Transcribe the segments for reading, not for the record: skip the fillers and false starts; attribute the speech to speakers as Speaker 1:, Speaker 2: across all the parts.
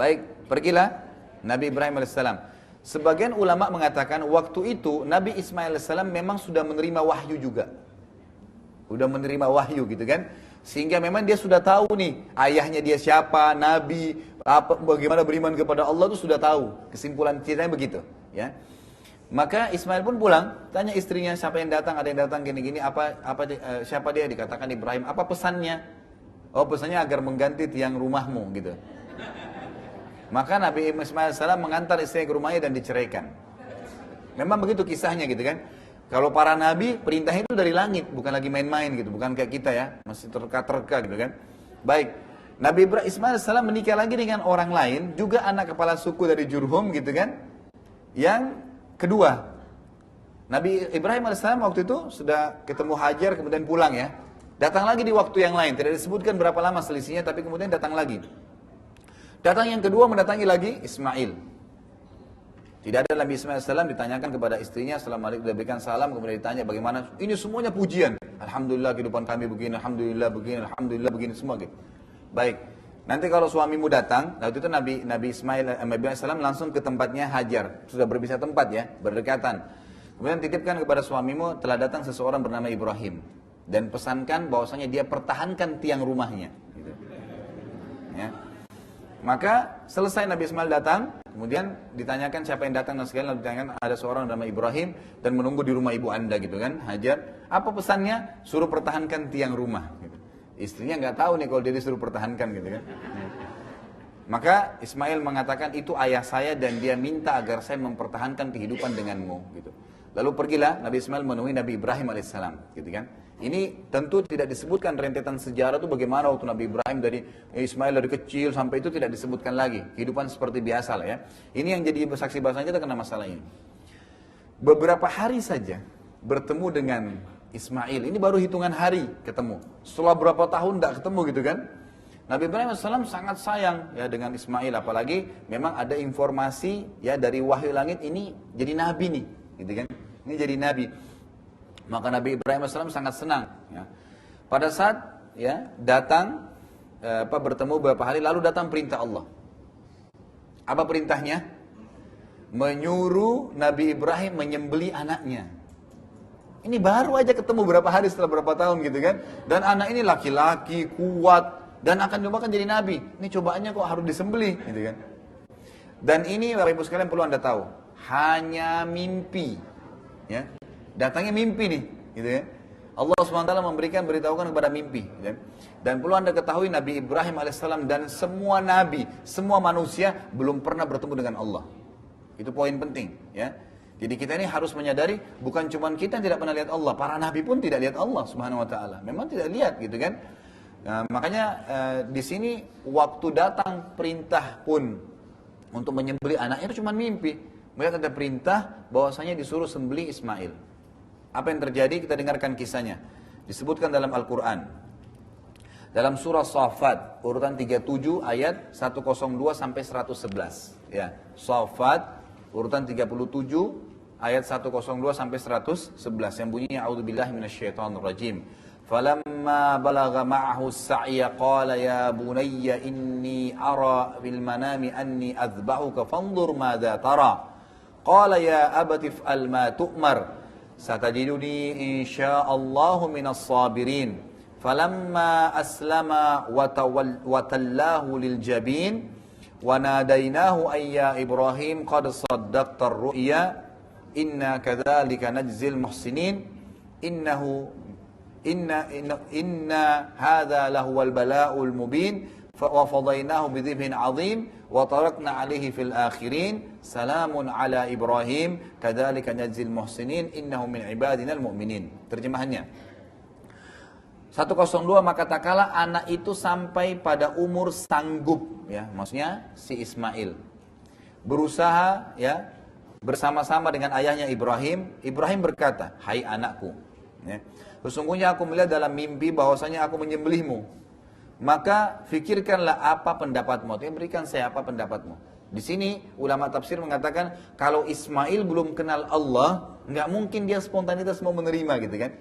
Speaker 1: Baik, pergilah Nabi Ibrahim alaihissalam. Sebagian ulama mengatakan waktu itu Nabi Ismail alaihissalam memang sudah menerima wahyu juga. Sudah menerima wahyu gitu kan. Sehingga memang dia sudah tahu nih ayahnya dia siapa, nabi, bagaimana beriman kepada Allah itu sudah tahu. Kesimpulan ceritanya begitu, ya. Maka Ismail pun pulang, tanya istrinya siapa yang datang, ada yang datang gini-gini, siapa dia, dikatakan Ibrahim, apa pesannya? Oh, pesannya agar mengganti tiang rumahmu gitu. Maka Nabi Ismail salam mengantar istrinya ke rumahnya dan diceraikan. Memang begitu kisahnya gitu kan. Kalau para nabi perintahnya itu dari langit, bukan lagi main-main gitu, bukan kayak kita ya, masih terka-terka gitu kan. Baik, Nabi Ismail salam menikah lagi dengan orang lain, juga anak kepala suku dari Jurhum gitu kan. Yang kedua, Nabi Ibrahim AS waktu itu sudah ketemu Hajar kemudian pulang ya. Datang lagi di waktu yang lain, tidak disebutkan berapa lama selisihnya, tapi kemudian datang lagi. Datang yang kedua mendatangi lagi Ismail. Tidak ada Nabi Ismail AS ditanyakan kepada istrinya, Assalamualaikum, diberikan salam, kemudian ditanya bagaimana. Ini semuanya pujian. Alhamdulillah kehidupan kami begini, Alhamdulillah begini semua gitu. Baik, nanti kalau suamimu datang, waktu itu Nabi Ismail AS langsung ke tempatnya Hajar. Sudah berpisah tempat ya, berdekatan. Kemudian titipkan kepada suamimu, telah datang seseorang bernama Ibrahim. Dan pesankan bahwasanya dia pertahankan tiang rumahnya. Gitu. Ya. Maka selesai Nabi Ismail datang, kemudian ditanyakan siapa yang datang dan sekalian ditanyakan ada seorang nama Ibrahim dan menunggu di rumah ibu anda gitu kan, Hajar. Apa pesannya? Suruh pertahankan tiang rumah. Gitu. Istrinya nggak tahu nih kalau dia disuruh pertahankan gitu kan. Maka Ismail mengatakan itu ayah saya dan dia minta agar saya mempertahankan kehidupan denganmu. Gitu. Lalu pergilah Nabi Ismail menemui Nabi Ibrahim alaihissalam, gitu kan. Ini tentu tidak disebutkan rentetan sejarah itu bagaimana waktu Nabi Ibrahim dari Ismail dari kecil sampai itu tidak disebutkan lagi. Kehidupan seperti biasa lah ya. Ini yang jadi saksi bahasan kita kena masalah ini. Beberapa hari saja bertemu dengan Ismail. Ini baru hitungan hari ketemu. Setelah berapa tahun tidak ketemu gitu kan. Nabi Ibrahim AS sangat sayang ya dengan Ismail. Apalagi memang ada informasi ya dari wahyu langit ini jadi nabi nih. Gitu kan. Ini jadi nabi. Maka Nabi Ibrahim AS sangat senang. Ya. Pada saat ya datang bertemu beberapa hari lalu datang perintah Allah. Apa perintahnya? Menyuruh Nabi Ibrahim menyembelih anaknya. Ini baru aja ketemu beberapa hari setelah berapa tahun gitu kan. Dan anak ini laki-laki kuat dan akan cobakan jadi nabi. Ini cobaannya kok harus disembelih gitu kan. Dan ini Bapak Ibu sekalian perlu Anda tahu, hanya mimpi. Ya. Datangnya mimpi nih, gitu ya. Allah SWT memberikan beritahukan kepada mimpi. Ya. Dan perlu Anda ketahui Nabi Ibrahim alaihissalam dan semua nabi, semua manusia belum pernah bertemu dengan Allah. Itu poin penting. Ya. Jadi kita ini harus menyadari bukan cuma kita yang tidak pernah lihat Allah, para nabi pun tidak lihat Allah Subhanahu Wa Taala. Memang tidak lihat, gitu kan? Nah, makanya di sini waktu datang perintah pun untuk menyembelih anaknya itu cuma mimpi. Melihat ada perintah bahwasanya disuruh sembelih Ismail. Apa yang terjadi? Kita dengarkan kisahnya. Disebutkan dalam Al-Quran. Dalam surah Shafat, urutan 37 ayat 102 sampai 111. Ya, Shafat, urutan 37 ayat 102 sampai 111. Yang bunyinya, A'udzubillahi minasyaitonirrajim. Falamma balagha ma'ahu as-sa'ya qala ya bunayya inni ara fil manami anni adhbahuka fanzur madza tara. Qala ya abati if'al ma tu'mar. Satajiduni insyaallahu minas sabirin. Falamma aslama wa tallahu lil jabin wa nadainahu ayya Ibrahim qad saddaqta ar-ru'ya inna kadzalika najzil muhsinin inna hadza lahuwal bala'ul mubin wa fadainahu bidhibhin 'adzim wa tarakna 'alaihi fil akhirin salamun 'ala Ibrahim kadzalika najzil muhsinin innahu min ibadinal mu'minin. Terjemahannya 102, maka tak kala anak itu sampai pada umur sanggup ya, maksudnya si Ismail berusaha ya bersama-sama dengan ayahnya Ibrahim. Ibrahim berkata, hai anakku ya, sesungguhnya aku melihat dalam mimpi bahwasanya aku menyembelihmu. Maka fikirkanlah apa pendapatmu. Dia berikan saya apa pendapatmu. Di sini ulama tafsir mengatakan kalau Ismail belum kenal Allah, nggak mungkin dia spontanitas mau menerima gitu kan.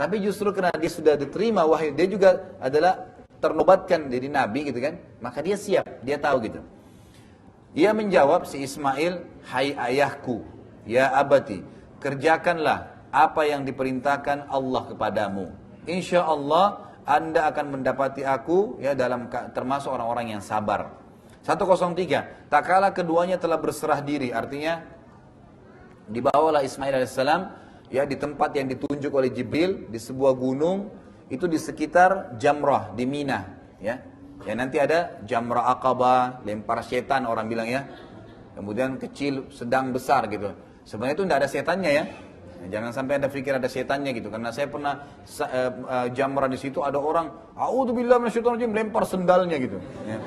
Speaker 1: Tapi justru karena dia sudah diterima wahyu, dia juga adalah ternobatkan jadi nabi gitu kan. Maka dia siap, dia tahu gitu. Ia menjawab si Ismail, hai ayahku, ya abati, kerjakanlah apa yang diperintahkan Allah kepadamu. Insya Allah Anda akan mendapati aku ya dalam termasuk orang-orang yang sabar. 103. Tak kala keduanya telah berserah diri, artinya dibawalah Ismail alaihissalam ya di tempat yang ditunjuk oleh Jibril di sebuah gunung itu di sekitar Jamrah di Mina ya. Ya nanti ada Jamrah Aqabah, lempar setan orang bilang ya. Kemudian kecil, sedang, besar gitu. Sebenarnya itu tidak ada setannya ya. Jangan sampai Anda pikir ada setannya gitu. Karena saya pernah Jamrah di situ ada orang, a'udzubillahi minasyaitonir rajim, lempar sendalnya gitu. Ya.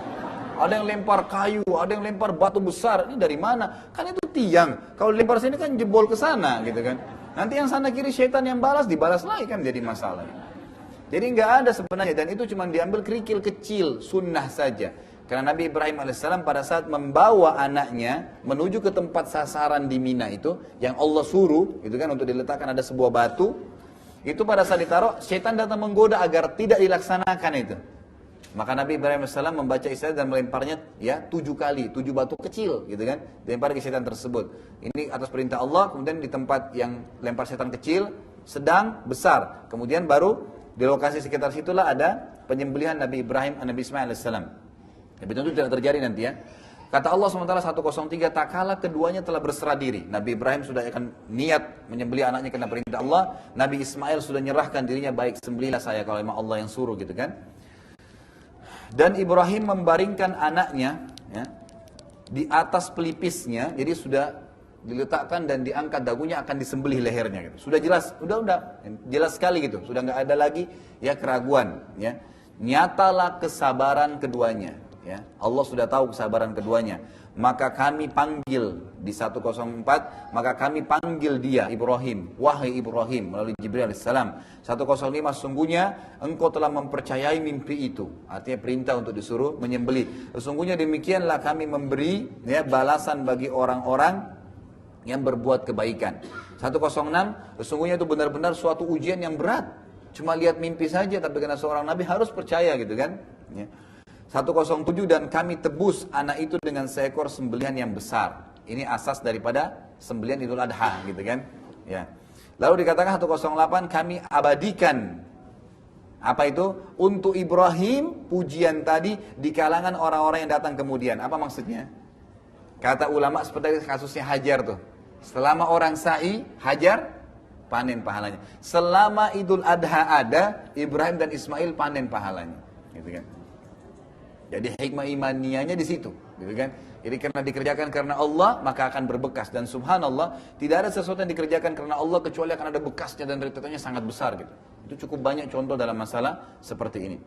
Speaker 1: Ada yang lempar kayu, ada yang lempar batu besar. Ini dari mana? Kan itu tiang. Kalau lempar sini kan jebol ke sana gitu kan. Nanti yang sana kiri setan yang balas, dibalas lagi kan jadi masalah. Jadi nggak ada sebenarnya, dan itu cuma diambil kerikil kecil, sunnah saja. Karena Nabi Ibrahim alaihissalam pada saat membawa anaknya menuju ke tempat sasaran di Mina itu, yang Allah suruh, itu kan untuk diletakkan ada sebuah batu, itu pada saat ditaruh, setan datang menggoda agar tidak dilaksanakan itu. Maka Nabi Ibrahim alaihissalam membaca Isra dan melemparnya ya 7 kali, 7 batu kecil, gitu kan, dilempar ke setan tersebut. Ini atas perintah Allah, kemudian di tempat yang lempar setan kecil, sedang, besar, kemudian baru di lokasi sekitar situlah ada penyembelihan Nabi Ibrahim, Nabi Ismail alaihissalam. Tapi tentu tidak terjadi nanti ya. Kata Allah SWT 103, tak kala keduanya telah berserah diri. Nabi Ibrahim sudah akan niat menyembelih anaknya karena perintah Allah. Nabi Ismail sudah nyerahkan dirinya, baik sembelihlah saya kalau memang Allah yang suruh gitu kan. Dan Ibrahim membaringkan anaknya ya, di atas pelipisnya, jadi sudah diletakkan dan diangkat dagunya, akan disembelih lehernya gitu. Sudah jelas, udah jelas sekali gitu. Sudah nggak ada lagi ya keraguan ya. Nyatalah kesabaran keduanya ya. Allah sudah tahu kesabaran keduanya. Maka kami panggil di 104, maka kami panggil dia Ibrahim, wahai Ibrahim, melalui Jibril alaihissalam. 105, sesungguhnya engkau telah mempercayai mimpi itu, artinya perintah untuk disuruh menyembelih. Sesungguhnya demikianlah kami memberi ya balasan bagi orang-orang yang berbuat kebaikan. 106, sesungguhnya itu benar-benar suatu ujian yang berat. Cuma lihat mimpi saja, tapi karena seorang nabi harus percaya gitu kan ya. 107, dan kami tebus anak itu dengan seekor sembelihan yang besar. Ini asas daripada sembelihan Idul Adha gitu kan ya. Lalu dikatakan 108, kami abadikan apa itu untuk Ibrahim pujian tadi di kalangan orang-orang yang datang kemudian. Apa maksudnya? Kata ulama seperti kasusnya Hajar tuh. Selama orang sa'i, Hajar panen pahalanya. Selama Idul Adha ada, Ibrahim dan Ismail panen pahalanya. Gitu kan. Jadi hikmah imanianya di situ, gitu kan? Jadi karena dikerjakan karena Allah, maka akan berbekas. Dan subhanallah, tidak ada sesuatu yang dikerjakan karena Allah kecuali akan ada bekasnya dan rentetannya sangat besar gitu. Itu cukup banyak contoh dalam masalah seperti ini.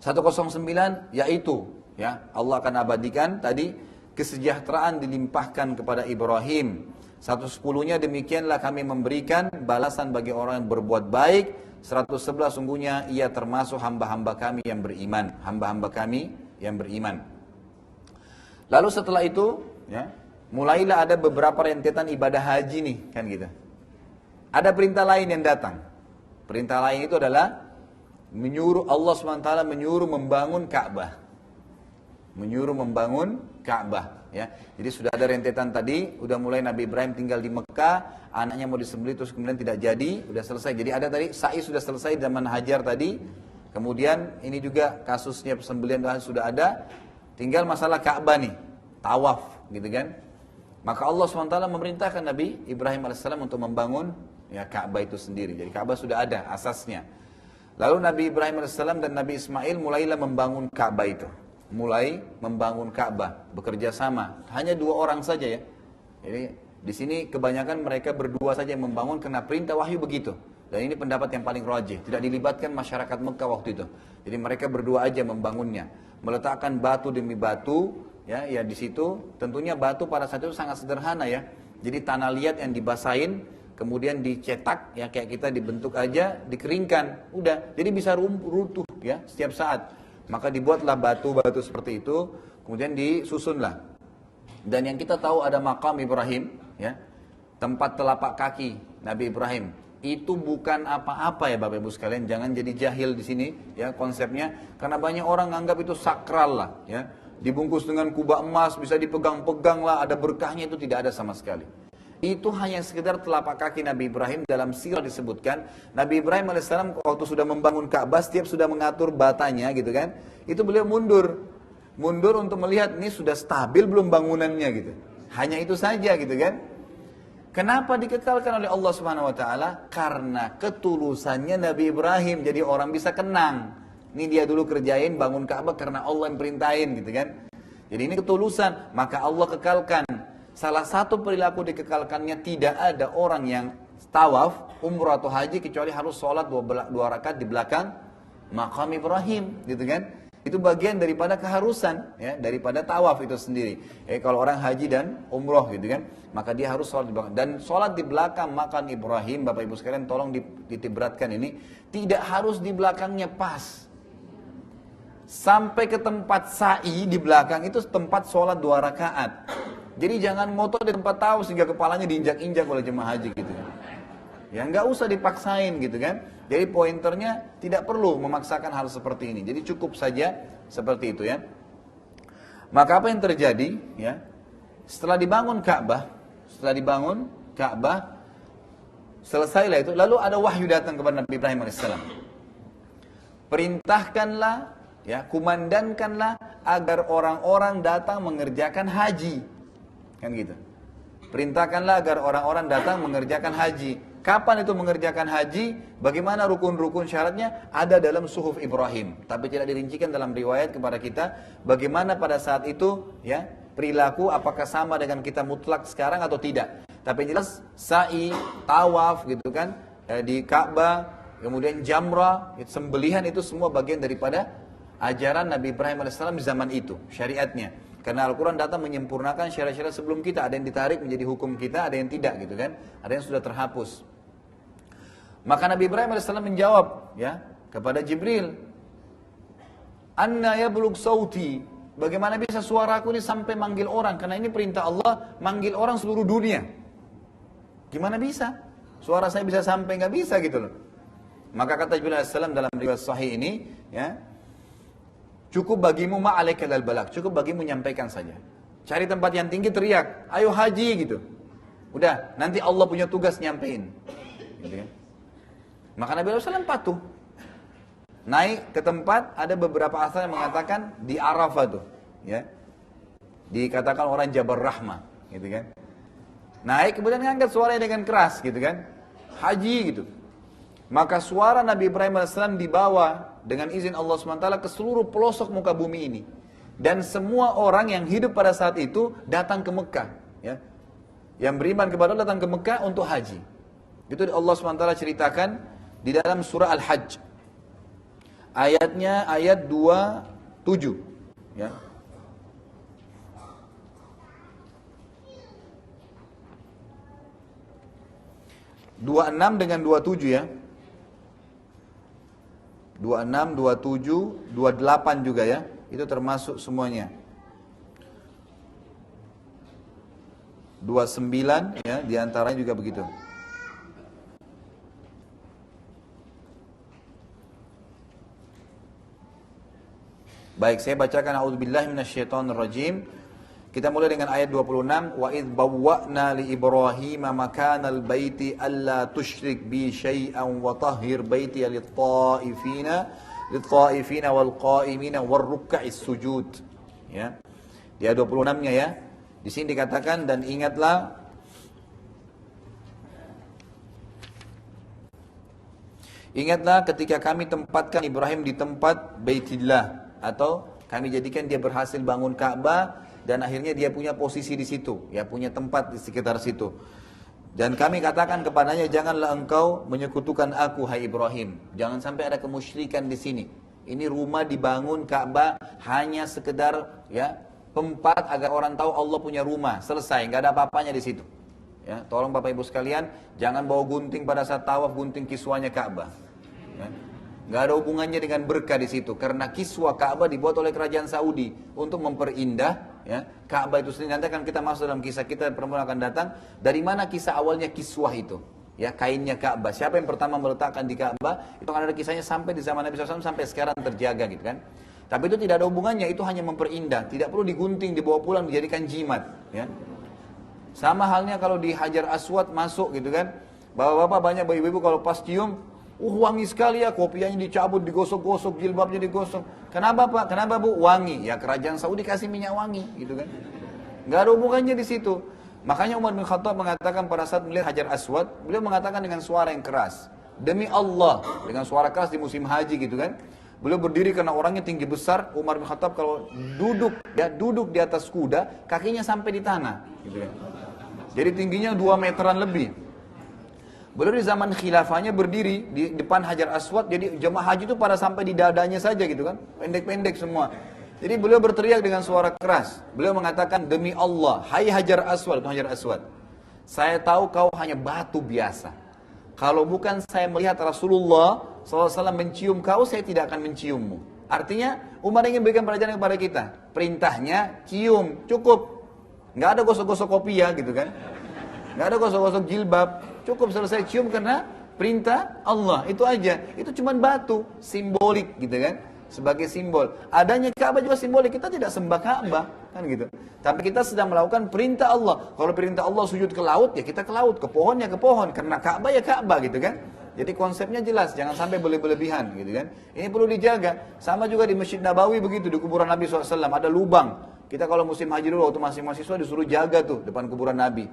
Speaker 1: 109 yaitu ya, Allah akan abadikan tadi kesejahteraan dilimpahkan kepada Ibrahim. 110-nya demikianlah kami memberikan balasan bagi orang yang berbuat baik. 111 sungguhnya ia termasuk hamba-hamba kami yang beriman, hamba-hamba kami yang beriman. Lalu setelah itu ya, mulailah ada beberapa rentetan ibadah haji nih kan gitu. Ada perintah lain yang datang. Perintah lain itu adalah menyuruh Allah SWT menyuruh membangun Ka'bah. Menyuruh membangun Ka'bah ya. Jadi sudah ada rentetan tadi, udah mulai Nabi Ibrahim tinggal di Mekah, anaknya mau disembelih terus kemudian tidak jadi, udah selesai. Jadi ada tadi sa'i sudah selesai zaman Hajar tadi. Kemudian ini juga kasusnya persembelihan sudah ada. Tinggal masalah Ka'bah nih, tawaf gitu kan. Maka Allah SWT memerintahkan Nabi Ibrahim alaihissalam untuk membangun ya Ka'bah itu sendiri. Jadi Ka'bah sudah ada asasnya. Lalu Nabi Ibrahim alaihissalam dan Nabi Ismail mulailah membangun Ka'bah itu. Mulai membangun Ka'bah, bekerja sama. Hanya 2 orang saja ya. Jadi di sini kebanyakan mereka berdua saja yang membangun karena perintah wahyu begitu. Dan ini pendapat yang paling rajih. Tidak dilibatkan masyarakat Mekah waktu itu. Jadi mereka berdua aja membangunnya. Meletakkan batu demi batu. Ya di situ tentunya batu pada saat itu sangat sederhana ya. Jadi tanah liat yang dibasahin, kemudian dicetak ya kayak kita dibentuk aja, dikeringkan. Udah, jadi bisa runtuh ya setiap saat. Maka dibuatlah batu-batu seperti itu, kemudian disusunlah. Dan yang kita tahu ada makam Ibrahim, ya, tempat telapak kaki Nabi Ibrahim. Itu bukan apa-apa ya Bapak Ibu sekalian, jangan jadi jahil di sini, ya konsepnya. Karena banyak orang anggap itu sakral lah, ya. dibungkus dengan kubah emas, bisa dipegang-pegang lah, ada berkahnya, itu tidak ada sama sekali. Itu hanya sekedar telapak kaki Nabi Ibrahim. Dalam sirah disebutkan, Nabi Ibrahim alaihissalam waktu sudah membangun Ka'bah, setiap sudah mengatur batanya gitu kan, itu beliau mundur untuk melihat ini sudah stabil belum bangunannya gitu. Hanya itu saja gitu kan. Kenapa dikekalkan oleh Allah Subhanahu wa taala? Karena ketulusannya Nabi Ibrahim. Jadi orang bisa kenang, ini dia dulu kerjain bangun Ka'bah karena Allah yang perintahin gitu kan. Jadi ini ketulusan, maka Allah kekalkan. Salah satu perilaku dikekalkannya, tidak ada orang yang tawaf, umrah atau haji kecuali harus sholat dua rakaat di belakang makam Ibrahim, gitu kan? Itu bagian daripada keharusan, ya, daripada tawaf itu sendiri. Kalau orang haji dan umrah, gitu kan, maka dia harus sholat di belakang. Dan sholat di belakang makam Ibrahim, Bapak Ibu sekalian, tolong ditibratkan ini, tidak harus di belakangnya pas. Sampai ke tempat sa'i di belakang itu tempat sholat 2 rakaat. Jadi jangan ngotot di tempat tawaf sehingga kepalanya diinjak-injak oleh jemaah haji gitu kan. Ya nggak usah dipaksain gitu kan. Jadi pointernya tidak perlu memaksakan hal seperti ini. Jadi cukup saja seperti itu ya. Maka apa yang terjadi ya? Setelah dibangun Ka'bah, selesailah itu, lalu ada wahyu datang kepada Nabi Ibrahim alaihissalam. Perintahkanlah, ya, kumandankanlah agar orang-orang datang mengerjakan haji. Kan gitu. Perintahkanlah agar orang-orang datang mengerjakan haji. Kapan itu mengerjakan haji? Bagaimana rukun-rukun syaratnya? Ada dalam suhuf Ibrahim. Tapi tidak dirincikan dalam riwayat kepada kita. Bagaimana pada saat itu, ya, perilaku apakah sama dengan kita mutlak sekarang atau tidak. Tapi yang jelas sa'i, tawaf gitu kan, di Ka'bah, kemudian jamrah, sembelihan, itu semua bagian daripada ajaran Nabi Ibrahim alaihissalam di zaman itu, syariatnya. Karena Al-Quran datang menyempurnakan syariat-syariat sebelum kita. Ada yang ditarik menjadi hukum kita, ada yang tidak gitu kan. Ada yang sudah terhapus. Maka Nabi Ibrahim AS menjawab ya kepada Jibril, Anna yablugh sauti, bagaimana bisa suaraku ini sampai manggil orang? Karena ini perintah Allah, manggil orang seluruh dunia. Gimana bisa? Suara saya bisa sampai, nggak bisa gitu loh. Maka kata Jibril AS dalam riwayat sahih ini, ya, cukup bagimu ma'alaika lal balagh, cukup bagimu menyampaikan saja. Cari tempat yang tinggi, teriak, ayo haji gitu. Udah, nanti Allah punya tugas nyampein. Gitu kan? Maka Nabi SAW patuh. Naik ke tempat, ada beberapa asal yang mengatakan di Arafah tuh, ya. Dikatakan orang Jabal Rahmah, gitu kan. Naik kemudian ngangkat suaranya dengan keras, gitu kan. Haji gitu. Maka suara Nabi Ibrahim AS dibawa dengan izin Allah SWT ke seluruh pelosok muka bumi ini. Dan semua orang yang hidup pada saat itu datang ke Mekah. Ya. Yang beriman kepada Allah datang ke Mekah untuk haji. Itu Allah SWT ceritakan di dalam surah Al-Hajj. Ayatnya ayat 27. Ya. 26 dengan 27 ya. 26, 27, 28 juga ya. Itu termasuk semuanya. 29 ya, diantaranya juga begitu. Baik, saya bacakan a'udzubillahi minasyaitonirrajim. Kita mulai dengan ayat 26. Wa idh bawwa'na li Ibrahim makanal baiti alla tusyrik bi syai'an wa tahhir baiti lit-ta'ifina wal qa'imina war ruk'is sujud. Ya. Di ayat 26-nya ya. Di sini dikatakan dan ingatlah ketika kami tempatkan Ibrahim di tempat Baitillah, atau kami jadikan dia berhasil bangun Ka'bah dan akhirnya dia punya posisi di situ, ya, punya tempat di sekitar situ. Dan kami katakan kepadanya, janganlah engkau menyekutukan aku, hai Ibrahim. Jangan sampai ada kemusyrikan di sini. Ini rumah dibangun Ka'bah hanya sekedar ya tempat agar orang tahu Allah punya rumah, selesai, nggak ada apa-apanya di situ. Ya, tolong Bapak Ibu sekalian, jangan bawa gunting pada saat tawaf, gunting kiswanya Ka'bah. Ya. Nggak ada hubungannya dengan berkah di situ, karena kiswah Ka'bah dibuat oleh kerajaan Saudi untuk memperindah ya Ka'bah itu sendiri. Nanti akan kita masuk dalam kisah kita, perempuan akan datang. Dari mana kisah awalnya kiswah itu? Ya, kainnya Ka'bah. Siapa yang pertama meletakkan di Ka'bah? Itu akan ada kisahnya sampai di zaman Nabi SAW sampai sekarang terjaga gitu kan. Tapi itu tidak ada hubungannya, itu hanya memperindah. Tidak perlu digunting, dibawa pulang, dijadikan jimat. Ya. Sama halnya kalau di Hajar Aswad masuk gitu kan. Bapak-bapak banyak ibu-ibu kalau pas cium, wangi sekali ya, kopiahnya dicabut, digosok-gosok, jilbabnya digosok. Kenapa Pak? Kenapa Bu? Wangi. Ya kerajaan Saudi kasih minyak wangi gitu kan. Nggak ada hubungannya di situ. Makanya Umar bin Khattab mengatakan pada saat melihat Hajar Aswad, beliau mengatakan dengan suara yang keras. Demi Allah, dengan suara keras di musim haji gitu kan. Beliau berdiri karena orangnya tinggi besar. Umar bin Khattab kalau duduk, ya duduk di atas kuda, kakinya sampai di tanah. Gitu kan. Jadi tingginya 2 meteran lebih. Beliau di zaman khilafahnya berdiri di depan Hajar Aswad. Jadi jemaah haji itu pada sampai di dadanya saja gitu kan. Pendek-pendek semua. Jadi beliau berteriak dengan suara keras. Beliau mengatakan, demi Allah, hai Hajar Aswad, Hajar Aswad. Saya tahu kau hanya batu biasa. Kalau bukan saya melihat Rasulullah SAW mencium kau, saya tidak akan menciummu. Artinya Umar ingin berikan pelajaran kepada kita. Perintahnya cium, cukup. Nggak ada gosok-gosok kopi ya gitu kan. Nggak ada gosok-gosok jilbab. Cukup selesai cium karena perintah Allah. Itu aja. Itu cuma batu, simbolik gitu kan. Sebagai simbol. Adanya Ka'bah juga simbolik. Kita tidak sembah Ka'bah kan gitu. Tapi kita sedang melakukan perintah Allah. Kalau perintah Allah sujud ke laut, ya kita ke laut. Ke pohon ya ke pohon. Karena Ka'bah ya Ka'bah gitu kan. Jadi konsepnya jelas, jangan sampai berlebihan gitu kan. Ini perlu dijaga. Sama juga di Masjid Nabawi begitu, di kuburan Nabi SAW ada lubang. Kita kalau musim haji dulu waktu masih mahasiswa disuruh jaga tuh depan kuburan Nabi.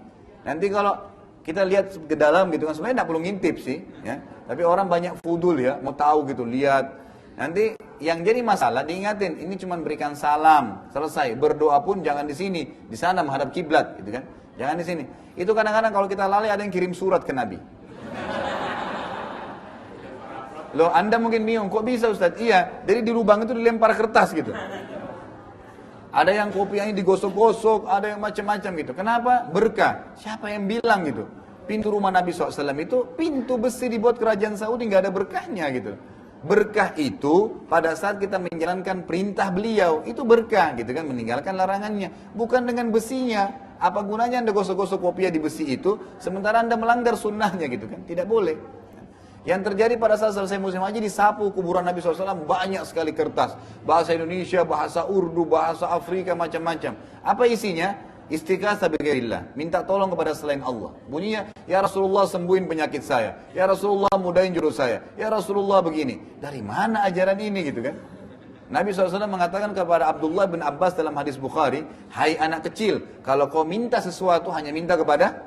Speaker 1: Nanti kalau kita lihat ke dalam gitu kan, sebenarnya tidak perlu ngintip sih, ya. Tapi orang banyak fudul ya, mau tahu gitu, lihat. Nanti yang jadi masalah diingatin, ini cuma berikan salam, selesai. Berdoa pun jangan di sini, di sana menghadap kiblat, gitu kan? Jangan di sini. Itu kadang-kadang kalau kita lalai ada yang kirim surat ke Nabi. Loh, Anda mungkin bingung, kok bisa Ustaz? Iya, jadi di lubang itu dilempar kertas gitu. Ada yang kopiahnya digosok-gosok, ada yang macam-macam gitu. Kenapa? Berkah. Siapa yang bilang gitu? Pintu rumah Nabi SAW itu pintu besi dibuat kerajaan Saudi, nggak ada berkahnya gitu. Berkah itu pada saat kita menjalankan perintah beliau, itu berkah gitu kan, meninggalkan larangannya. Bukan dengan besinya. Apa gunanya Anda gosok-gosok kopiah di besi itu, sementara Anda melanggar sunnahnya gitu kan? Tidak boleh. Yang terjadi pada saat selesai musim haji, disapu kuburan Nabi SAW banyak sekali kertas. Bahasa Indonesia, bahasa Urdu, bahasa Afrika, macam-macam. Apa isinya? Istighasah bighairillah, minta tolong kepada selain Allah. Bunyinya, ya Rasulullah sembuhin penyakit saya, ya Rasulullah mudahin jodoh saya, ya Rasulullah begini. Dari mana ajaran ini gitu kan? Nabi SAW mengatakan kepada Abdullah bin Abbas dalam hadis Bukhari, hai anak kecil, kalau kau minta sesuatu hanya minta kepada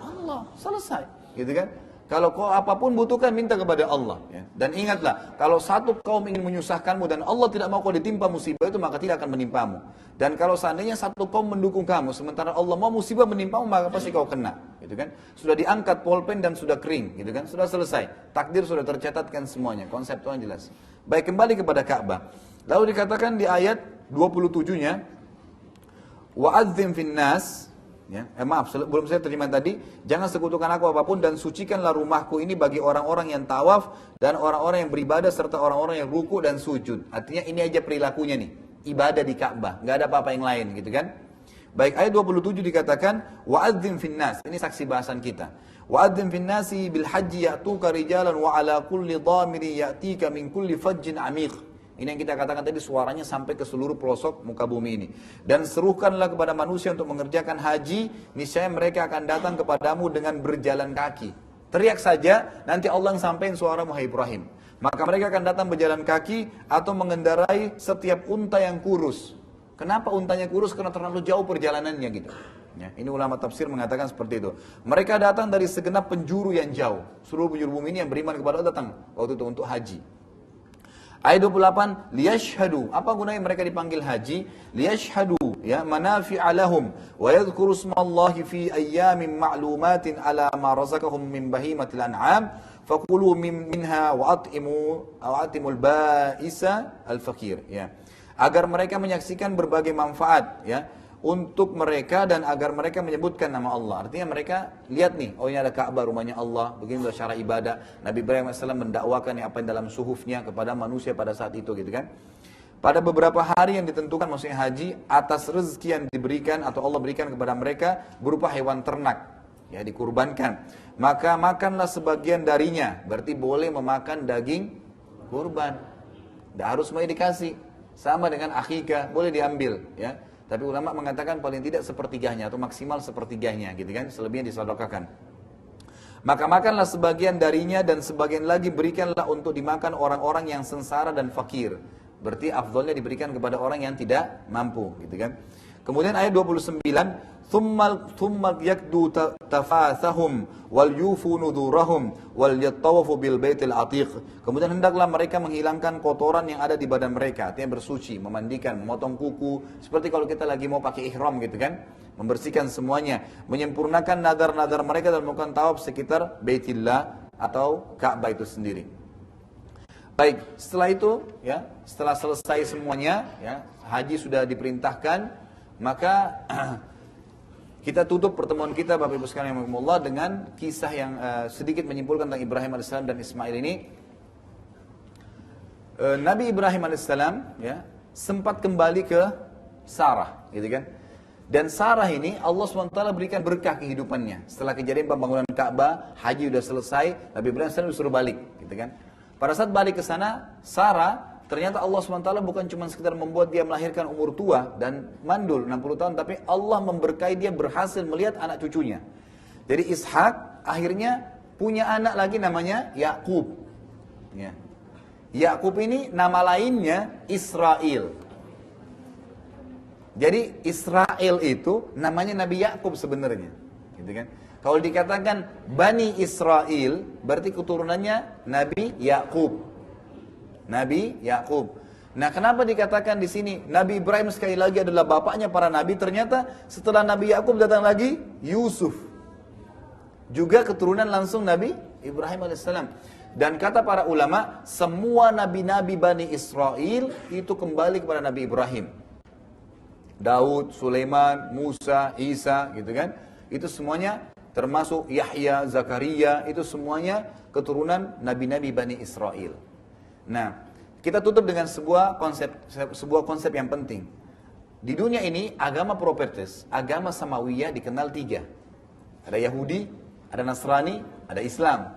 Speaker 1: Allah, selesai, gitu kan? Kalau kau apapun butuhkan, minta kepada Allah. Ya. Dan ingatlah, kalau satu kaum ingin menyusahkanmu dan Allah tidak mau kau ditimpa musibah itu, maka tidak akan menimpamu. Dan kalau seandainya satu kaum mendukung kamu, sementara Allah mau musibah menimpamu, maka pasti kau kena. Gitu kan? Sudah diangkat pulpen dan sudah kering. Gitu kan? Sudah selesai. Takdir sudah tercatatkan semuanya. Konsepnya jelas. Baik, kembali kepada Ka'bah. Lalu dikatakan di ayat 27-nya, wa'adzim finnas. Ya, maaf, belum saya terima tadi. Jangan sekutukan aku apapun dan sucikanlah rumahku ini bagi orang-orang yang tawaf dan orang-orang yang beribadah serta orang-orang yang ruku dan sujud. Artinya ini aja perilakunya nih, ibadah di Ka'bah, nggak ada apa-apa yang lain gitu kan. Baik, ayat 27 dikatakan wa'adzim finnas. Ini saksi bahasan kita. Wa'adzim finnasi bil haji ya'tuka rijalan wa ala kulli dhamiri ya'tika min kulli fajjin amiq. Ini yang kita katakan tadi, suaranya sampai ke seluruh pelosok muka bumi ini. Dan serukanlah kepada manusia untuk mengerjakan haji, niscaya mereka akan datang kepadamu dengan berjalan kaki. Teriak saja, nanti Allah yang sampaikan suara Muhammad Ibrahim. Maka mereka akan datang berjalan kaki atau mengendarai setiap unta yang kurus. Kenapa untanya kurus? Karena terlalu jauh perjalanannya gitu. Ya, ini ulama tafsir mengatakan seperti itu. Mereka datang dari segenap penjuru yang jauh. Seluruh penjuru bumi ini yang beriman kepada Allah datang waktu itu untuk haji. Ayat 28, liyashhadu. Apa gunanya mereka dipanggil haji? Liyashhadu, ya, manafi'a lahum wa yadhkuru ismallahi fi ayyamin ma'lumatin ala ma razaqahum min bahimatil an'am faqulu minha wa at'imul ba'isa al-fakir, ya. Agar mereka menyaksikan berbagai manfaat, ya, untuk mereka dan agar mereka menyebutkan nama Allah. Artinya mereka lihat nih, oh ini ada Ka'bah, rumahnya Allah, begini cara ibadah. Nabi Ibrahim AS mendakwakan apa yang dalam suhufnya kepada manusia pada saat itu gitu kan. Pada beberapa hari yang ditentukan, maksudnya haji, atas rezeki yang diberikan atau Allah berikan kepada mereka berupa hewan ternak, ya, dikurbankan. Maka makanlah sebagian darinya, berarti boleh memakan daging kurban. Tidak harus mau dikasih. Sama dengan akikah, boleh diambil, ya. Tapi ulama mengatakan paling tidak sepertiganya atau maksimal sepertiganya, gitu kan, selebihnya disedekahkan. Maka makanlah sebagian darinya dan sebagian lagi berikanlah untuk dimakan orang-orang yang sengsara dan fakir. Berarti afdolnya diberikan kepada orang yang tidak mampu, gitu kan. Kemudian ayat 29, thumma yakdu tafathahum wal yufu nudurahum wal yattawafu bil baitil atiq. Kemudian hendaklah mereka menghilangkan kotoran yang ada di badan mereka, artinya bersuci, memandikan, memotong kuku, seperti kalau kita lagi mau pakai ihram, gitu kan. Membersihkan semuanya, menyempurnakan nadar-nadar mereka dan melakukan tawaf sekitar Baitillah atau Ka'bah itu sendiri. Baik, setelah itu, ya, setelah selesai semuanya, ya, haji sudah diperintahkan, maka kita tutup pertemuan kita Bapak Ibu sekalian rahimakumullah dengan kisah yang sedikit menyimpulkan tentang Ibrahim AS dan Ismail ini. Nabi Ibrahim AS, ya, sempat kembali ke Sarah, gitu kan. Dan Sarah ini Allah SWT berikan berkah kehidupannya. Setelah kejadian pembangunan Ka'bah, haji sudah selesai, Nabi Ibrahim AS disuruh balik, gitu kan. Pada saat balik ke sana, Sarah ternyata Allah SWT bukan cuma sekedar membuat dia melahirkan umur tua dan mandul 60 tahun, tapi Allah memberkahi dia berhasil melihat anak cucunya. Jadi Ishak akhirnya punya anak lagi namanya Yakub. Ya. Yakub ini nama lainnya Israel. Jadi Israel itu namanya Nabi Yakub sebenarnya, gitu kan? Kalau dikatakan Bani Israel, berarti keturunannya Nabi Yakub. Nabi Yakub. Nah, kenapa dikatakan di sini Nabi Ibrahim sekali lagi adalah bapaknya para nabi? Ternyata setelah Nabi Yakub datang lagi Yusuf, juga keturunan langsung Nabi Ibrahim alaihissalam. Dan kata para ulama, semua nabi-nabi Bani Israel itu kembali kepada Nabi Ibrahim. Daud, Sulaiman, Musa, Isa, gitu kan? Itu semuanya termasuk Yahya, Zakaria, itu semuanya keturunan nabi-nabi Bani Israel. Nah, kita tutup dengan sebuah konsep yang penting. Di dunia ini agama propertes, agama Samawiyah dikenal 3. Ada Yahudi, ada Nasrani, ada Islam.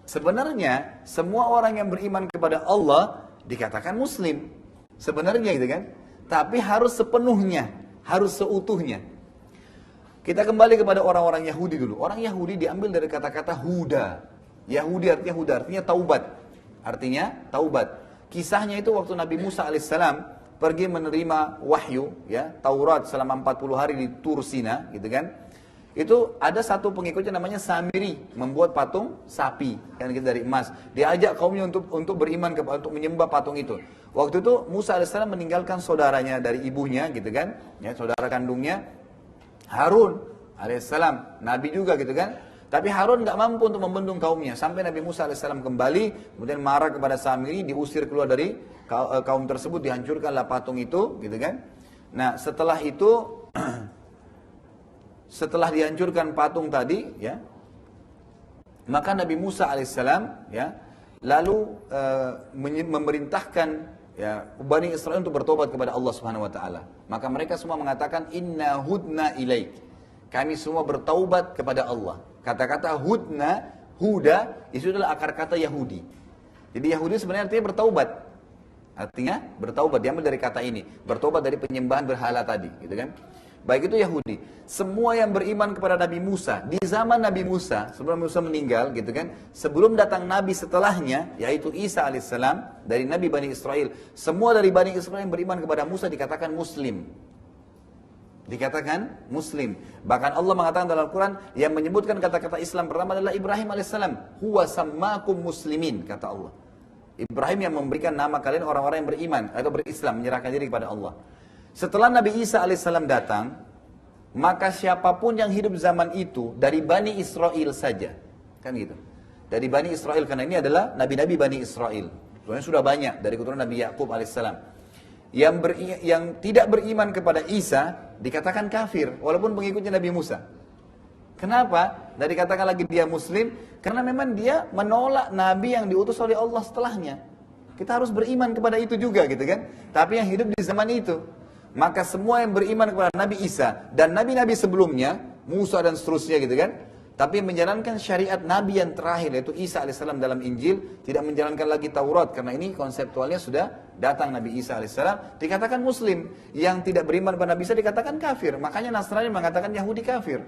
Speaker 1: Sebenarnya semua orang yang beriman kepada Allah dikatakan Muslim. Sebenarnya gitu kan? Tapi harus sepenuhnya, harus seutuhnya. Kita kembali kepada orang-orang Yahudi dulu. Orang Yahudi diambil dari kata-kata Huda. Yahudi artinya taubat. Artinya taubat. Kisahnya itu waktu Nabi Musa alaihissalam pergi menerima wahyu, ya, Taurat selama 40 hari di Tur Sina, gitu kan. Itu ada satu pengikutnya namanya Samiri, membuat patung sapi kan gitu dari emas. Diajak kaumnya untuk beriman untuk menyembah patung itu. Waktu itu Musa alaihissalam meninggalkan saudaranya dari ibunya, gitu kan, ya, saudara kandungnya Harun alaihissalam, nabi juga, gitu kan. Tapi Harun nggak mampu untuk membendung kaumnya. Sampai Nabi Musa alaihissalam kembali, kemudian marah kepada Samiri, diusir keluar dari kaum tersebut, dihancurkanlah patung itu, gitu kan. Nah, setelah itu setelah dihancurkan patung tadi, ya, maka Nabi Musa alaihissalam, ya, lalu memerintahkan, ya, Bani Israel untuk bertobat kepada Allah Subhanahu wa taala. Maka mereka semua mengatakan inna hudna ilaik. Kami semua bertaubat kepada Allah. Kata-kata hudna, huda, itu adalah akar kata Yahudi. Jadi Yahudi sebenarnya artinya bertaubat. Artinya bertaubat, diambil dari kata ini. Bertaubat dari penyembahan berhala tadi, gitu kan. Baik itu Yahudi. Semua yang beriman kepada Nabi Musa, di zaman Nabi Musa, sebelum Musa meninggal, gitu kan. Sebelum datang Nabi setelahnya, yaitu Isa alaihissalam, dari Nabi Bani Israel. Semua dari Bani Israel yang beriman kepada Musa dikatakan Muslim. Dikatakan Muslim. Bahkan Allah mengatakan dalam Al-Quran, yang menyebutkan kata-kata Islam pertama adalah Ibrahim alaihissalam. Huwa sammakum muslimin, kata Allah. Ibrahim yang memberikan nama kalian orang-orang yang beriman atau berislam, menyerahkan diri kepada Allah. Setelah Nabi Isa alaihissalam datang, maka siapapun yang hidup zaman itu dari Bani Israel saja, kan gitu. Dari Bani Israel, karena ini adalah nabi-nabi Bani Israel. Sebenarnya sudah banyak dari keturunan Nabi Yakub alaihissalam. Yang tidak beriman kepada Isa dikatakan kafir, walaupun pengikutnya Nabi Musa. Kenapa? Dan dikatakan lagi dia Muslim, karena memang dia menolak Nabi yang diutus oleh Allah setelahnya. Kita harus beriman kepada itu juga, gitu kan? Tapi yang hidup di zaman itu. Maka semua yang beriman kepada Nabi Isa dan nabi-nabi sebelumnya, Musa dan seterusnya, gitu kan, Tapi menjalankan syariat Nabi yang terakhir, yaitu Isa alaihissalam dalam Injil, tidak menjalankan lagi Taurat, karena ini konseptualnya sudah datang Nabi Isa alaihissalam, dikatakan Muslim. Yang tidak beriman pada Nabi Isa dikatakan kafir. Makanya Nasrani mengatakan Yahudi kafir.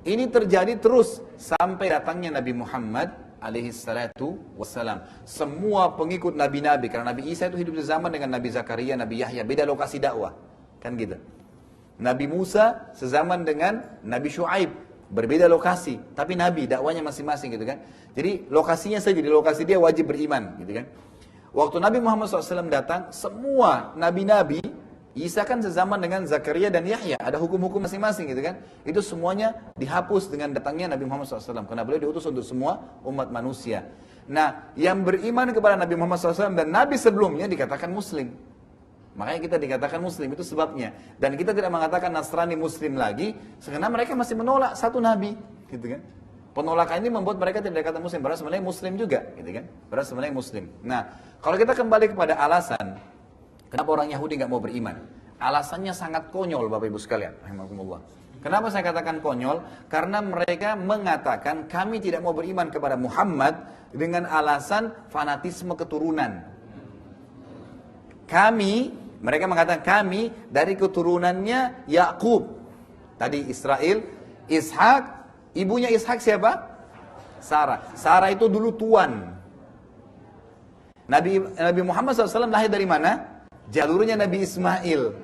Speaker 1: Ini terjadi terus sampai datangnya Nabi Muhammad alaihissalatu wassalam. Semua pengikut Nabi-Nabi, karena Nabi Isa itu hidup di zaman dengan Nabi Zakaria, Nabi Yahya, beda lokasi dakwah. Kan gitu. Nabi Musa sezaman dengan Nabi Shu'aib, berbeda lokasi, tapi Nabi, dakwanya masing-masing gitu kan. Jadi lokasinya saja, di lokasi dia wajib beriman gitu kan. Waktu Nabi Muhammad SAW datang, semua Nabi-Nabi, Isa kan sezaman dengan Zakaria dan Yahya, ada hukum-hukum masing-masing gitu kan. Itu semuanya dihapus dengan datangnya Nabi Muhammad SAW, karena beliau diutus untuk semua umat manusia. Nah, yang beriman kepada Nabi Muhammad SAW dan Nabi sebelumnya dikatakan Muslim. Makanya kita dikatakan Muslim, itu sebabnya. Dan kita tidak mengatakan Nasrani Muslim lagi, karena mereka masih menolak satu Nabi, gitu kan. Penolakan ini membuat mereka tidak dikatakan Muslim, padahal sebenarnya Muslim juga, gitu kan. Padahal sebenarnya Muslim. Nah, kalau kita kembali kepada alasan, kenapa orang Yahudi nggak mau beriman? Alasannya sangat konyol, Bapak Ibu sekalian. Rahimakumullah. Kenapa saya katakan konyol? Karena mereka mengatakan kami tidak mau beriman kepada Muhammad dengan alasan fanatisme keturunan. Mereka mengatakan kami dari keturunannya Yakub. Tadi Israel, Ishak, ibunya Ishak siapa? Sarah. Sarah itu dulu tuan. Nabi Muhammad SAW lahir dari mana? Jalurnya Nabi Ismail.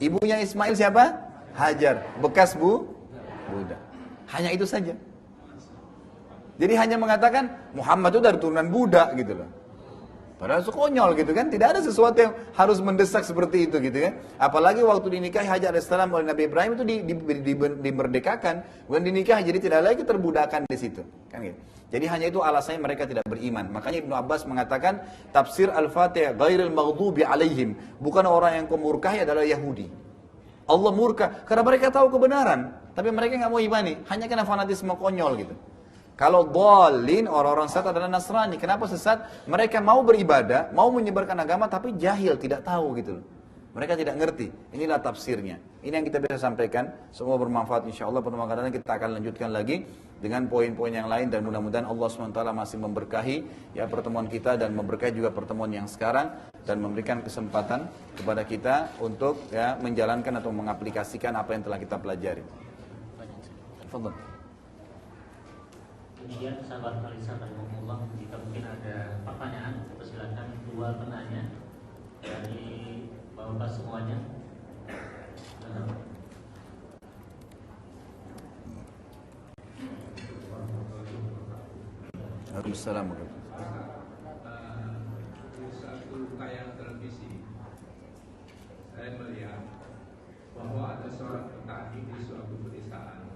Speaker 1: Ibunya Ismail siapa? Hajar. Bekas budak. Hanya itu saja. Jadi hanya mengatakan Muhammad itu dari turunan budak gitu loh. Padahal itu konyol gitu kan, tidak ada sesuatu yang harus mendesak seperti itu gitu kan. Apalagi waktu dinikahi Hajar alaihissalam oleh Nabi Ibrahim itu dimerdekakan, bukan dinikahi, jadi tidak lagi terbudakan di situ, kan gitu. Jadi hanya itu alasannya mereka tidak beriman. Makanya Ibnu Abbas mengatakan tafsir Al-Fatihah ghairil maghdubi alaihim, bukan orang yang kemurkahi adalah Yahudi. Allah murka karena mereka tahu kebenaran, tapi mereka nggak mau imani, hanya karena fanatisme konyol gitu. Kalau dhalin, orang-orang sesat adalah Nasrani. Kenapa sesat? Mereka mau beribadah, mau menyebarkan agama, tapi jahil, tidak tahu gitu loh. Mereka tidak ngerti. Inilah tafsirnya. Ini yang kita bisa sampaikan. Semua bermanfaat insyaAllah. Pertemuan kadang kita akan lanjutkan lagi dengan poin-poin yang lain. Dan mudah-mudahan Allah SWT masih memberkahi ya pertemuan kita dan memberkahi juga pertemuan yang sekarang. Dan memberikan kesempatan kepada kita untuk ya menjalankan atau mengaplikasikan apa yang telah kita pelajari. Fadhal.
Speaker 2: Kemudian sahabat Alisa Rahimahullah, jika mungkin ada pertanyaan, persilakan dua penanya dari bapak semuanya.
Speaker 1: Waalaikumsalam.
Speaker 3: Di satu tayangan televisi, saya melihat bahwa ada seorang petani di suatu pedesaan.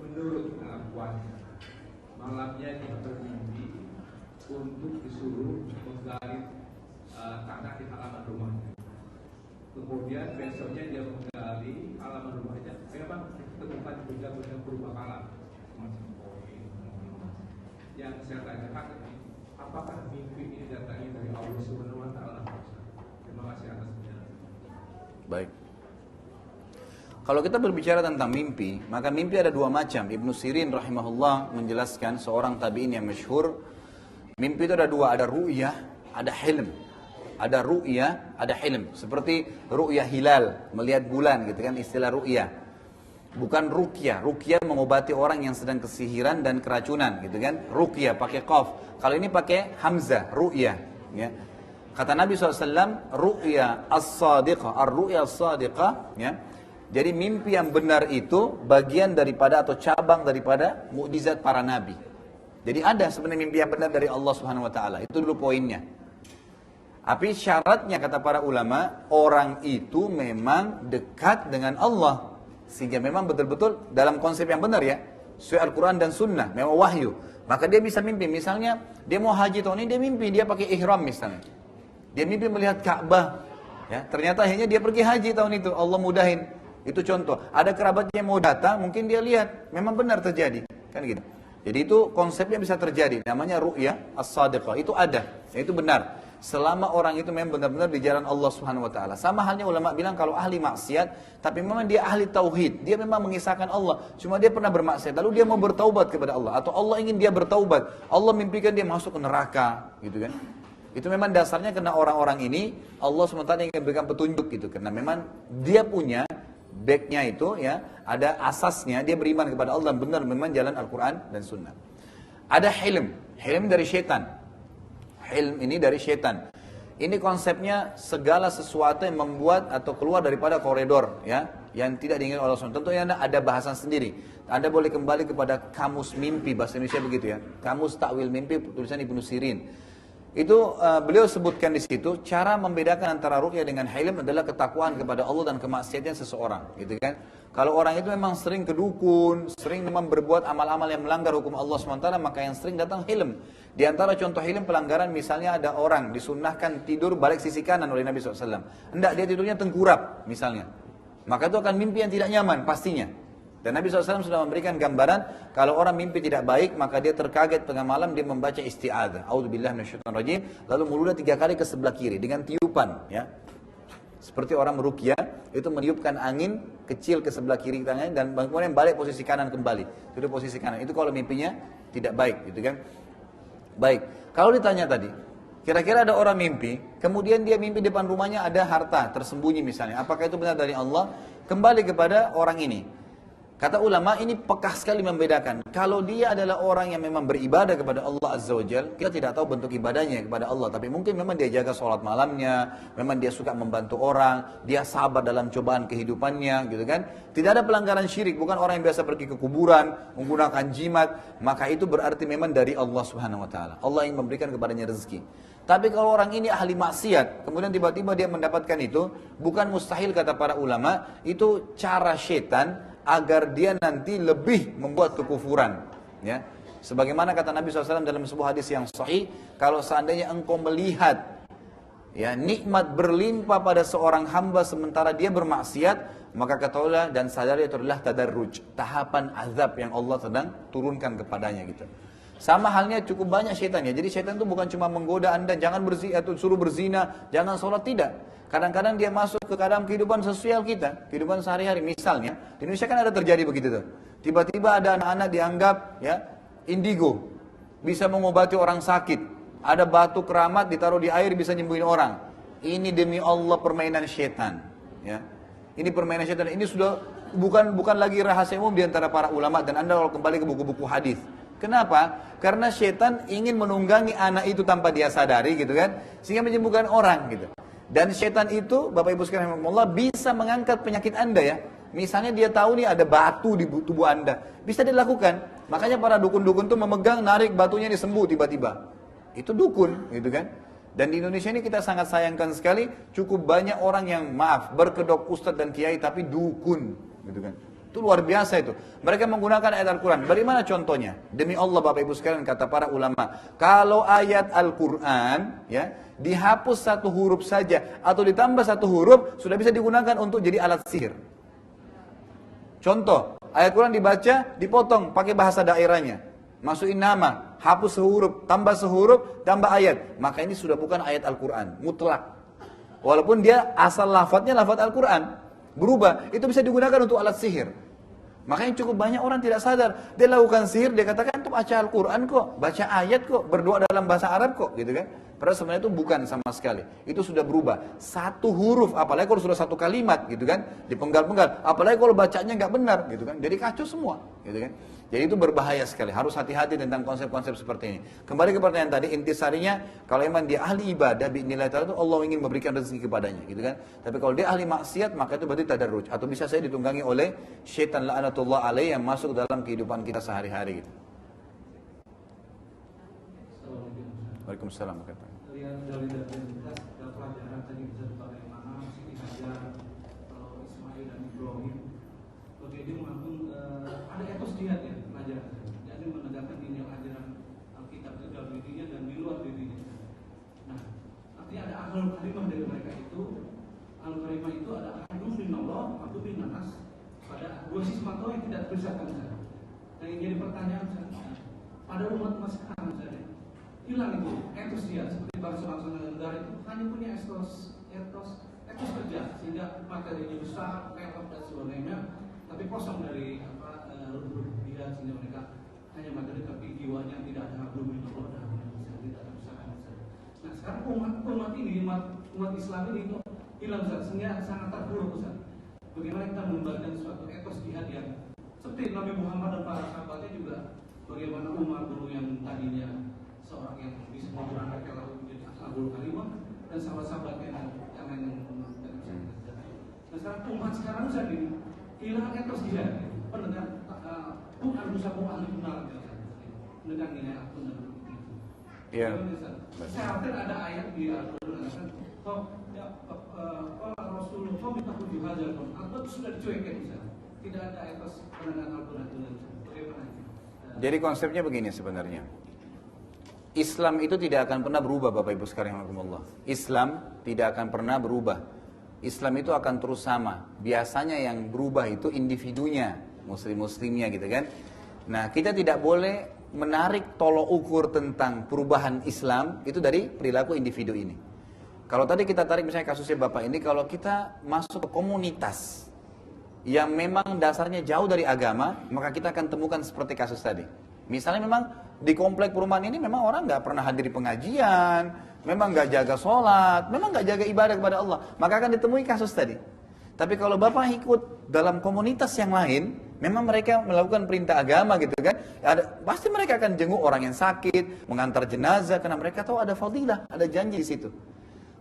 Speaker 3: Menurut pengakuannya, malamnya dia bermimpi untuk disuruh menggali tanah di halaman rumahnya. Kemudian besoknya dia menggali halaman rumahnya, memang ditemukan benda-benda berupa semacam koin. Yang saya tanyakan, apakah mimpi ini datangnya dari Allah Subhanahu Wa Taala? Terima kasih atas penjelasan.
Speaker 1: Baik. Kalau kita berbicara tentang mimpi, maka mimpi ada dua macam. Ibnu Sirin rahimahullah menjelaskan, seorang tabi'in yang masyhur, mimpi itu ada dua, ada ru'yah, ada hilm. Ada ru'yah, ada hilm. Seperti ru'yah hilal, melihat bulan gitu kan, istilah ru'yah. Bukan ruqyah. Ruqyah mengobati orang yang sedang kesihiran dan keracunan gitu kan. Ruqyah pakai qaf. Kalau ini pakai hamzah, ru'yah ya. Kata Nabi SAW, ru'yah as-sadiqah, ar-ru'yah as-sadiqah ya. Jadi mimpi yang benar itu bagian daripada atau cabang daripada mukjizat para nabi. Jadi ada sebenarnya mimpi yang benar dari Allah Subhanahu Wa Taala. Itu dulu poinnya. Tapi syaratnya kata para ulama, orang itu memang dekat dengan Allah. Sehingga memang betul-betul dalam konsep yang benar ya. Sesuai Al-Quran dan Sunnah, memang wahyu. Maka dia bisa mimpi. Misalnya dia mau haji tahun ini, dia mimpi. Dia pakai ihram misalnya. Dia mimpi melihat Ka'bah. Ya, ternyata akhirnya dia pergi haji tahun itu. Allah mudahin. Itu contoh. Ada kerabatnya mau datang, mungkin dia lihat. Memang benar terjadi. Kan gitu. Jadi itu konsepnya bisa terjadi. Namanya ru'yah as-sadiqah. Itu ada. Itu benar. selama orang itu memang benar-benar di jalan Allah Subhanahu wa taala. Sama halnya ulama bilang kalau ahli maksiat tapi memang dia ahli tauhid, dia memang mengisahkan Allah, cuma dia pernah bermaksiat lalu dia mau bertaubat kepada Allah atau Allah ingin dia bertaubat, Allah mimpikan dia masuk ke neraka, gitu kan. Itu memang dasarnya karena orang-orang ini Allah SWT ingin berikan petunjuk gitu, karena memang dia punya backnya itu ya, ada asasnya dia beriman kepada Allah dan benar memang jalan Al-Quran dan Sunnah. Ada hilm dari syaitan. Hilm ini dari syaitan. Ini konsepnya segala sesuatu yang membuat atau keluar daripada koridor ya, yang tidak diinginkan oleh Allah. Tentunya ada bahasan sendiri. Anda boleh kembali kepada kamus mimpi, bahasa Indonesia begitu ya. Kamus takwil mimpi tulisan Ibnu Sirin. Itu beliau sebutkan di situ cara membedakan antara ru'ya dengan hilm adalah ketakwaan kepada Allah dan kemaksiatan seseorang, gitu kan. Kalau orang itu memang sering ke dukun, sering memang berbuat amal-amal yang melanggar hukum Allah SWT, maka yang sering datang hilm. Di antara contoh hilm pelanggaran misalnya ada orang disunnahkan tidur balik sisi kanan oleh Nabi SAW. Hendak dia tidurnya tengkurap misalnya. Maka itu akan mimpi yang tidak nyaman pastinya. Dan Nabi SAW sudah memberikan gambaran kalau orang mimpi tidak baik maka dia terkaget tengah malam dia membaca isti'adzah. A'udzubillahi minasyaitonirrajim, lalu meludah 3 kali ke sebelah kiri dengan tiupan ya. Seperti orang meruqyah itu meniupkan angin kecil ke sebelah kiri tangannya dan kemudian balik posisi kanan kembali. Itu posisi kanan. Itu kalau mimpinya tidak baik gitu kan. Baik. Kalau ditanya tadi, kira-kira ada orang mimpi, kemudian dia mimpi depan rumahnya ada harta tersembunyi misalnya. Apakah itu benar dari Allah? Kembali kepada orang ini. Kata ulama ini pekah sekali membedakan. Kalau dia adalah orang yang memang beribadah kepada Allah Azza wa Jalla, kita tidak tahu bentuk ibadahnya kepada Allah. Tapi mungkin memang dia jaga sholat malamnya, memang dia suka membantu orang, dia sabar dalam cobaan kehidupannya, gitu kan. Tidak ada pelanggaran syirik, bukan orang yang biasa pergi ke kuburan, menggunakan jimat. Maka itu berarti memang dari Allah Subhanahu wa Ta'ala. Allah yang memberikan kepadanya rezeki. Tapi kalau orang ini ahli maksiat, kemudian tiba-tiba dia mendapatkan itu, bukan mustahil kata para ulama, itu cara syaitan agar dia nanti lebih membuat kekufuran ya. Sebagaimana kata Nabi SAW dalam sebuah hadis yang sahih, kalau seandainya engkau melihat ya nikmat berlimpah pada seorang hamba sementara dia bermaksiat, maka ketahuilah dan sadari itu adalah tadarruj, tahapan azab yang Allah sedang turunkan kepadanya gitu. Sama halnya cukup banyak syaitan ya. Jadi syaitan itu bukan cuma menggoda Anda jangan berzina atau suruh berzina, jangan sholat, tidak. Kadang-kadang dia masuk ke dalam kehidupan sosial kita, kehidupan sehari-hari. Misalnya, di Indonesia kan ada terjadi begitu tuh. Tiba-tiba ada anak-anak dianggap ya indigo, bisa mengobati orang sakit. Ada batu keramat ditaruh di air bisa nyembuhin orang. Ini demi Allah permainan syaitan. Ya, ini permainan syaitan. Ini sudah bukan lagi rahasia umum di antara para ulama dan Anda kalau kembali ke buku-buku hadis. Kenapa? Karena syaitan ingin menunggangi anak itu tanpa dia sadari gitu kan, sehingga menyembuhkan orang gitu. Dan syaitan itu, Bapak Ibu sekalian rahimakumullah, bisa mengangkat penyakit Anda ya. Misalnya dia tahu nih ada batu di tubuh Anda, bisa dilakukan. Makanya para dukun-dukun tuh memegang, narik batunya ini sembuh tiba-tiba. Itu dukun, gitu kan. Dan di Indonesia ini kita sangat sayangkan sekali, cukup banyak orang yang berkedok ustadz dan kiai tapi dukun, gitu kan. Itu luar biasa itu. Mereka menggunakan ayat Al-Quran. Bagaimana contohnya? Demi Allah Bapak Ibu sekalian kata para ulama, kalau ayat Al-Quran ya dihapus 1 huruf saja atau ditambah 1 huruf sudah bisa digunakan untuk jadi alat sihir. Contoh, ayat Quran dibaca, dipotong pakai bahasa daerahnya. Masukin nama, hapus sehuruf, tambah sehuruf, tambah ayat. Maka ini sudah bukan ayat Al-Quran, mutlak. Walaupun dia asal lafadznya lafadz Al-Quran. Berubah, itu bisa digunakan untuk alat sihir. Makanya cukup banyak orang tidak sadar. Dia lakukan sihir, dia katakan itu baca Al-Quran kok, baca ayat kok, berdoa dalam bahasa Arab kok, gitu kan. Padahal sebenarnya itu bukan sama sekali. Itu sudah berubah. 1 huruf, apalagi kalau sudah 1 kalimat, gitu kan, dipenggal-penggal. Apalagi kalau bacanya nggak benar, gitu kan. Jadi kacau semua, gitu kan. Jadi itu berbahaya sekali. Harus hati-hati tentang konsep-konsep seperti ini. Kembali ke pertanyaan tadi, intisarinya kalau memang dia ahli ibadah, bi'idznillah ta'ala itu Allah ingin memberikan rezeki kepadanya, gitu kan. Tapi kalau dia ahli maksiat, maka itu berarti tadarruj atau bisa saya ditunggangi oleh syaitan la'anatullah alaih yang masuk dalam kehidupan kita sehari-hari gitu. Waalaikumsalam.
Speaker 4: Lihat dari identitas dan pelajaran tadi bisa bagaimana Siti Hajar, Ismail dan Ibrahim. Oke, dia mengandung ada etos jihad ya pelajaran. Jadi menegakkan dini ajaran Alkitab itu dalam dirinya dan di luar dirinya. Nah, artinya ada ahlul karimah dari mereka itu. Ahlul karimah itu ada ahlul minallah, ahlul minanas. Pada 2 sisi mata yang tidak terpisahkan saja. Nah, yang jadi pertanyaan saya, pada umat sekarang saja hilang itu etos dia seperti bangsa-bangsa negara punya etos kerja sehingga materinya besar, repot dan sebagainya, tapi kosong dari ruh-ruh sehingga mereka hanya materi tapi jiwanya tidak ada bumi Allah dan tidak ada usaha. Nah sekarang umat ini, umat Islam ini itu hilang Ustaz, sehingga sangat terpuruk Ustaz. Bagaimana kita mengembalikan suatu etos jihad yang seperti Nabi Muhammad dan para sahabatnya juga, bagaimana Umar dulu yang tadinya seorang yang bisa menggunakan kalau menjadi Abul Kalimah dan sahabat-sahabatnya yang lain yang nah sekarang umat sekarang Ustaz ini hilang etos jihad, pendengar Tuhan musabu ahli benar, pendengar nilai akun dan
Speaker 1: Iya.
Speaker 4: Saya khawatir ada ayat di Al-Quran Rasulullah minta dihajar, Al-Quran sudah dicuekin Ustaz. Tidak ada etos pendengar Al-Quran. Bagaimana?
Speaker 1: Jadi konsepnya begini sebenarnya. Islam itu tidak akan pernah berubah Bapak Ibu sekalian rahimakumullah. Islam tidak akan pernah berubah. Islam itu akan terus sama. Biasanya yang berubah itu individunya, muslimnya gitu kan. Nah, kita tidak boleh menarik tolok ukur tentang perubahan Islam itu dari perilaku individu ini. Kalau tadi kita tarik misalnya kasusnya Bapak ini, kalau kita masuk ke komunitas yang memang dasarnya jauh dari agama, maka kita akan temukan seperti kasus tadi. Misalnya memang di komplek perumahan ini memang orang nggak pernah hadir pengajian, memang nggak jaga sholat, memang nggak jaga ibadah kepada Allah, maka akan ditemui kasus tadi. Tapi kalau Bapak ikut dalam komunitas yang lain, memang mereka melakukan perintah agama gitu kan, pasti mereka akan jenguk orang yang sakit, mengantar jenazah, karena mereka tahu ada fadilah, ada janji di situ.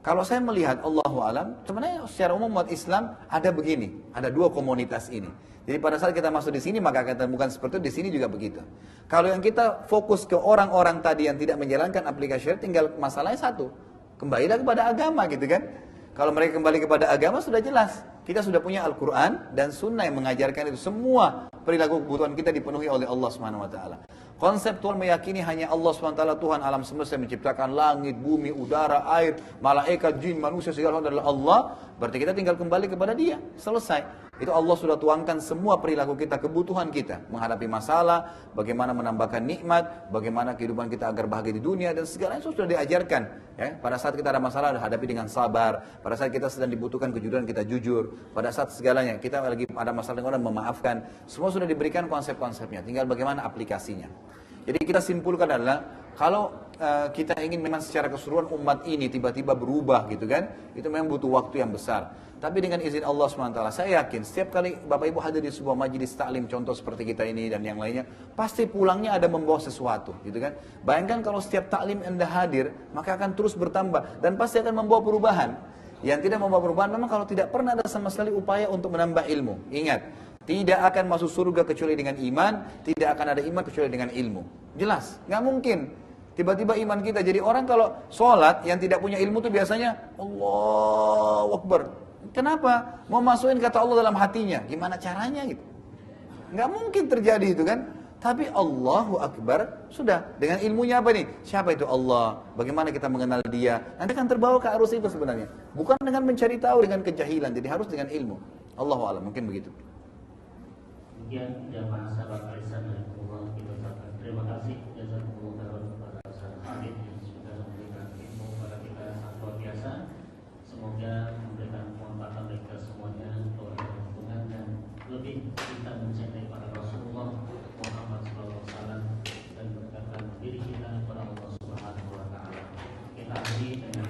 Speaker 1: Kalau saya melihat Allahu alam, sebenarnya secara umum umat Islam ada begini, ada dua komunitas ini. Jadi pada saat kita masuk di sini maka akan temukan seperti itu, di sini juga begitu. Kalau yang kita fokus ke orang-orang tadi yang tidak menjalankan aplikasi syariat, tinggal masalahnya satu, kembalilah kepada agama gitu kan. Kalau mereka kembali kepada agama sudah jelas, kita sudah punya Al-Quran dan Sunnah yang mengajarkan itu. Semua perilaku kebutuhan kita dipenuhi oleh Allah Subhanahu Wa Taala. Konseptual meyakini hanya Allah SWT Tuhan alam semesta yang menciptakan langit, bumi, udara, air, malaikat, jin, manusia, segala hal adalah Allah. Berarti kita tinggal kembali kepada Dia. Selesai. Itu Allah sudah tuangkan semua perilaku kita, kebutuhan kita. Menghadapi masalah, bagaimana menambahkan nikmat, bagaimana kehidupan kita agar bahagia di dunia, dan segalanya itu sudah diajarkan. Ya, pada saat kita ada masalah, hadapi dengan sabar. Pada saat kita sedang dibutuhkan kejujuran, kita jujur. Pada saat segalanya, kita lagi ada masalah dengan orang, memaafkan. Semua sudah diberikan konsep-konsepnya. Tinggal bagaimana aplikasinya. Jadi kita simpulkan adalah, kalau kita ingin memang secara keseluruhan umat ini tiba-tiba berubah gitu kan, itu memang butuh waktu yang besar. Tapi dengan izin Allah SWT, saya yakin setiap kali Bapak Ibu hadir di sebuah majelis taklim contoh seperti kita ini dan yang lainnya, pasti pulangnya ada membawa sesuatu gitu kan. Bayangkan kalau setiap taklim Anda hadir, maka akan terus bertambah dan pasti akan membawa perubahan. Yang tidak membawa perubahan memang kalau tidak pernah ada sama sekali upaya untuk menambah ilmu. Ingat, tidak akan masuk surga kecuali dengan iman, tidak akan ada iman kecuali dengan ilmu. Jelas, nggak mungkin. Tiba-tiba iman kita, jadi orang kalau sholat yang tidak punya ilmu tuh biasanya Allahu Akbar. Kenapa? Mau masukin kata Allah dalam hatinya, gimana caranya gitu? Nggak mungkin terjadi itu kan? Tapi Allahu Akbar, sudah. Dengan ilmunya apa nih? Siapa itu Allah? Bagaimana kita mengenal Dia? Nanti akan terbawa ke arus itu sebenarnya. Bukan dengan mencari tahu, dengan kejahilan. Jadi harus dengan ilmu. Allahu a'lam, mungkin begitu.
Speaker 2: Demikian jamaah sahabat Aisyah dan Allah, kita ucapkan terima kasih jazakumullah khairan kepada Ustaz Hamid yang sudah memberikan ilmu kepada kita sangat luar biasa. Semoga memberikan kemanfaatan bagi kita semuanya, keuntungan dan lebih kita mencintai para Rasulullah Muhammad SAW dan mendekatkan diri kita kepada Allah Subhanahu Wa Taala. Kita akhiri dengan